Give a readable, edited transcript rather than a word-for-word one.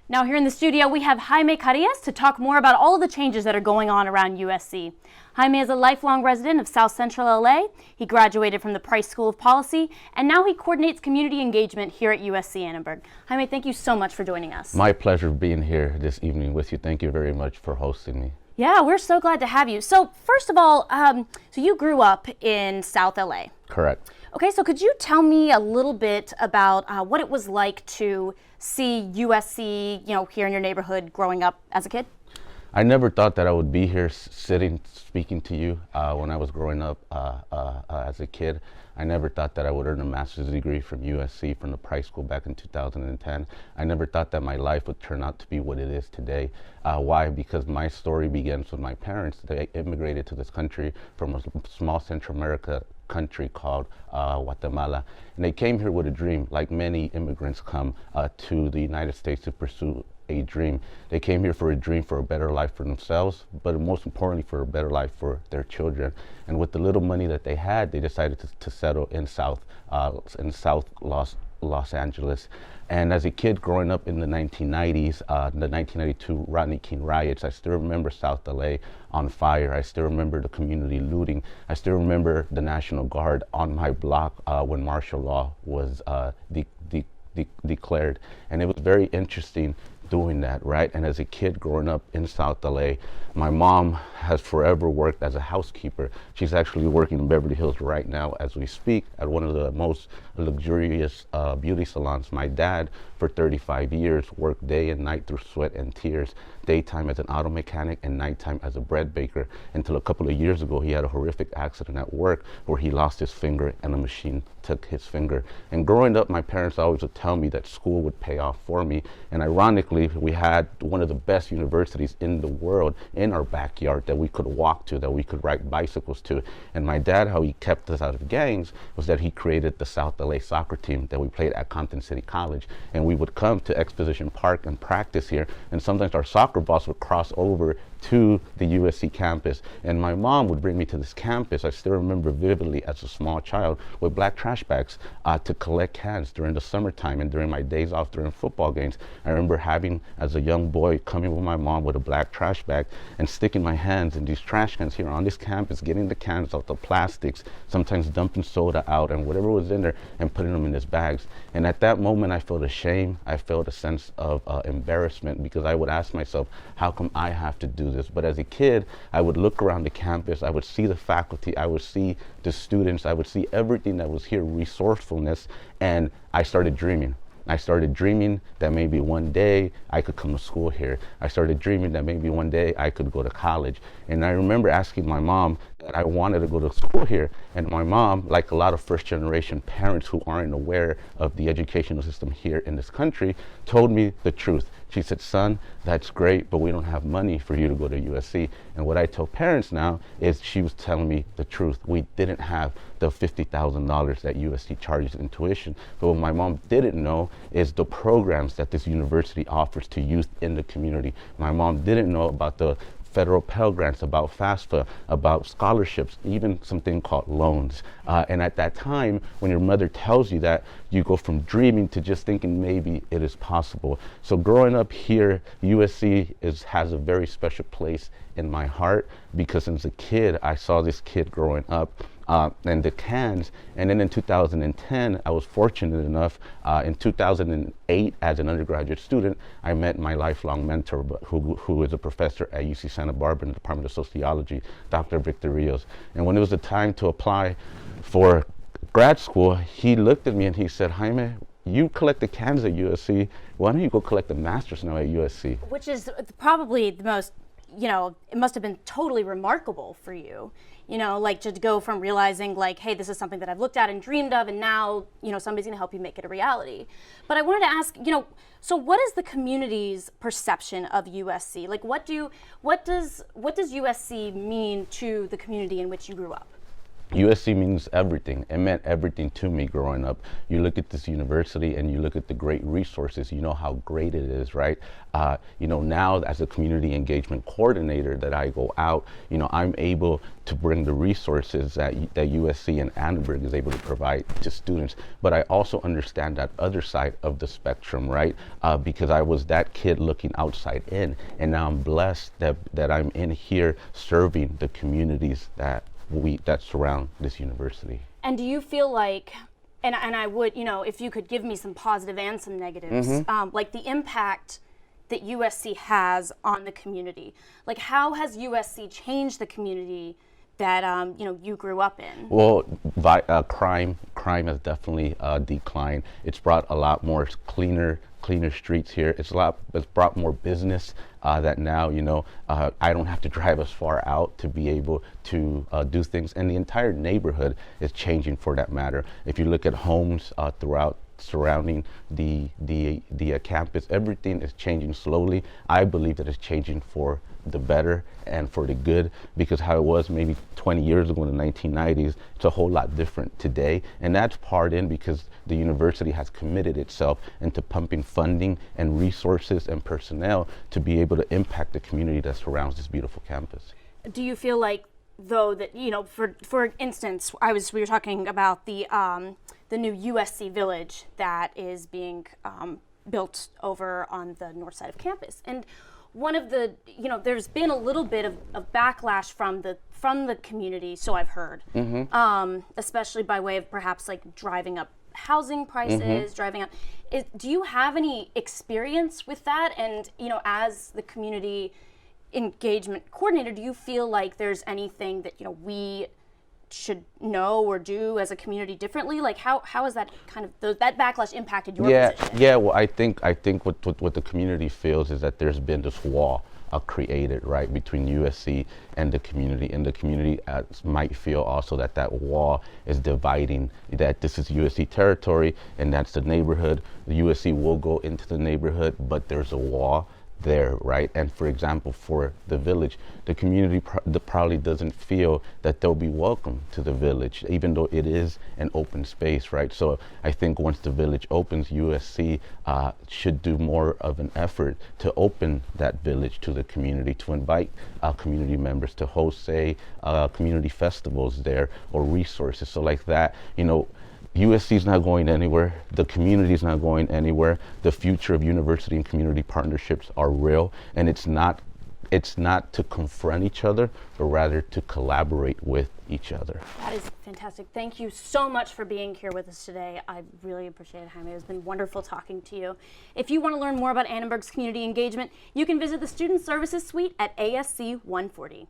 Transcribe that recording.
Now here in the studio we have Jaime Carias to talk more about all of the changes that are going on around USC. Jaime is a lifelong resident of South Central LA. He graduated from the Price School of Policy and now he coordinates community engagement here at USC Annenberg. Jaime, thank you so much for joining us. My pleasure being here this evening with you. Thank you very much for hosting me. Yeah, we're so glad to have you. So first of all, so you grew up in South LA. Correct. Okay, so could you tell me a little bit about what it was like to see USC, here in your neighborhood growing up as a kid? I never thought that I would be here sitting, speaking to you when I was growing up as a kid. I never thought that I would earn a master's degree from USC, from the Price School back in 2010. I never thought that my life would turn out to be what it is today. Why? Because my story begins with my parents. They immigrated to this country from a small Central America country called Guatemala. And they came here with a dream, like many immigrants come to the United States to pursue a dream. They came here for a dream for a better life for themselves, but most importantly for a better life for their children. And with the little money that they had, they decided to settle in South Los Angeles. And as a kid growing up in the 1990s, the 1992 Rodney King riots, I still remember South LA on fire. I still remember the community looting. I still remember the National Guard on my block when martial law was declared. And it was very interesting doing that, right? And as a kid growing up in South LA, my mom has forever worked as a housekeeper. She's actually working in Beverly Hills right now as we speak at one of the most luxurious beauty salons. My dad, for 35 years, worked day and night through sweat and tears, daytime as an auto mechanic and nighttime as a bread baker, until a couple of years ago he had a horrific accident at work where he lost his finger and a machine took his finger. And growing up, my parents always would tell me that school would pay off for me. And ironically, we had one of the best universities in the world in our backyard that we could walk to, that we could ride bicycles to. And my dad, how he kept us out of gangs was that he created the South LA soccer team that we played at Compton City College. And we would come to Exposition Park and practice here. And sometimes our soccer balls would cross over to the USC campus. And my mom would bring me to this campus. I still remember vividly as a small child with black trash bags to collect cans during the summertime and during my days off during football games. I remember having, as a young boy, coming with my mom with a black trash bag and sticking my hands in these trash cans here on this campus, getting the cans out the plastics, sometimes dumping soda out and whatever was in there and putting them in these bags. And at that moment, I felt ashamed. I felt a sense of embarrassment because I would ask myself, how come I have to do this? But as a kid, I would look around the campus, I would see the faculty, I would see the students, I would see everything that was here, resourcefulness, and I started dreaming. I started dreaming that maybe one day I could come to school here. I started dreaming that maybe one day I could go to college. And I remember asking my mom that I wanted to go to school here. And my mom, like a lot of first generation parents who aren't aware of the educational system here in this country, told me the truth. She said, son, that's great, but we don't have money for you to go to USC. And what I tell parents now is she was telling me the truth. We didn't have the $50,000 that USC charges in tuition. But what my mom didn't know is the programs that this university offers to youth in the community. My mom didn't know about the federal Pell Grants, about FAFSA, about scholarships, even something called loans. And at that time, when your mother tells you that, you go from dreaming to just thinking maybe it is possible. So growing up here, USC has a very special place in my heart because as a kid, I saw this kid growing up and the cans. And then in 2010, I was fortunate enough, in 2008, as an undergraduate student, I met my lifelong mentor, who is a professor at UC Santa Barbara in the Department of Sociology, Dr. Victor Rios. And when it was the time to apply for grad school, he looked at me and he said, Jaime, you collected cans at USC. Why don't you go collect a master's now at USC? Which is probably the most, it must have been totally remarkable for you. Like to go from realizing like, hey, this is something that I've looked at and dreamed of, and now, somebody's gonna help you make it a reality. But I wanted to ask, so what is the community's perception of USC? Like, what does USC mean to the community in which you grew up? USC means everything. It meant everything to me growing up. You look at this university and you look at the great resources, you know how great it is, right? Now as a community engagement coordinator that I go out, I'm able to bring the resources that USC and Annenberg is able to provide to students. But I also understand that other side of the spectrum, right? Because I was that kid looking outside in, and now I'm blessed that I'm in here serving the communities that surround this university. And do you feel like, and I would, if you could give me some positive and some negatives, like the impact that USC has on the community, like how has USC changed the community that you grew up in? Well, crime has definitely declined. It's brought a lot more cleaner streets here. It's brought more business that now, I don't have to drive as far out to be able to do things. And the entire neighborhood is changing for that matter. If you look at homes throughout surrounding the campus, everything is changing slowly. I believe that it's changing for the better and for the good, because how it was maybe 20 years ago in the 1990s, it's a whole lot different today. And that's part in because the university has committed itself into pumping funding and resources and personnel to be able to impact the community that surrounds this beautiful campus. Do you feel like, though, that, for instance, we were talking about the new USC Village that is being built over on the north side of campus, and one of the, there's been a little bit of backlash from the community, so I've heard, especially by way of perhaps like driving up housing prices, driving up. Do you have any experience with that? And as the community engagement coordinator, do you feel like there's anything that we should know or do as a community differently? Like how has that kind of that backlash impacted your position? Yeah. Well, I think what the community feels is that there's been this wall created right between USC and the community, might feel also that wall is dividing, that this is USC territory and that's the neighborhood. The USC will go into the neighborhood, but there's a wall there, right? And for example, for the village, the community probably doesn't feel that they'll be welcome to the village, even though it is an open space, right? So I think once the village opens, USC should do more of an effort to open that village to the community, to invite community members to host, say, community festivals there or resources. So like that, USC is not going anywhere. The community is not going anywhere. The future of university and community partnerships are real, and it's not to confront each other, but rather to collaborate with each other. That is fantastic. Thank you so much for being here with us today. I really appreciate it, Jaime. It's been wonderful talking to you. If you want to learn more about Annenberg's community engagement, you can visit the Student Services Suite at ASC 140.